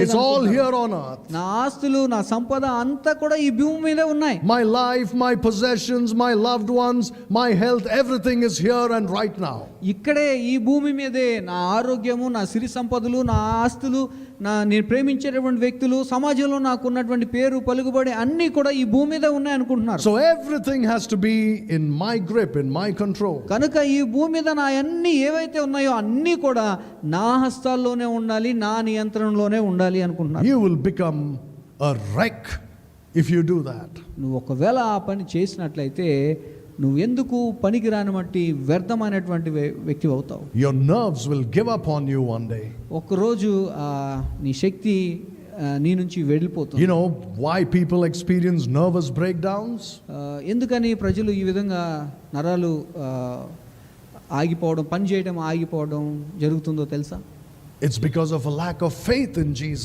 It's all అనుకుంటున్నారు. here on earth. నా ఆస్తులు, నా సంపద అంతా కూడా ఈ భూమి మీదే ఉన్నాయి. My life, my possessions, my loved ones, my health, everything is here and right now. ఇక్కడే ఈ భూమి మీదే నా ఆరోగ్యము, నా సిరి సంపదలు, నా ఆస్తులు, నేను ప్రేమించేటటువంటి వ్యక్తులు, సమాజంలో నాకు ఉన్నటువంటి పేరు పలుకుబడి అన్నీ కూడా ఈ భూమి మీద ఉన్నాయి అనుకుంటున్నారు. So everything has to be in my grip, in my control. కనుక ఈ భూమి మీద నా అన్ని ఏవైతే ఉన్నాయో అన్నీ కూడా నా హస్తాల్లోనే ఉండాలి, నా నియంత్రణలోనే ఉండాలి అనుకుంటున్నారు. You will become a wreck if you do that. నువ్వు ఒకవేళ ఆ పని చేసినట్లయితే నువ్వు ఎందుకు పనికిరాని మట్టి వ్యర్థమైనటువంటి వ్యక్తి అవుతావు. Your nerves will give up on you one day. ఒకరోజు నీ శక్తి నీ నుంచి వెళ్ళిపోతుంది. You know why people experience nervous breakdowns? ఎందుకని ప్రజలు ఈ విధంగా నరాలు ఆగిపోవడం, పని చేయడం ఆగిపోవడం జరుగుతుందో తెలుసా? It's because of a lack of faith in Jesus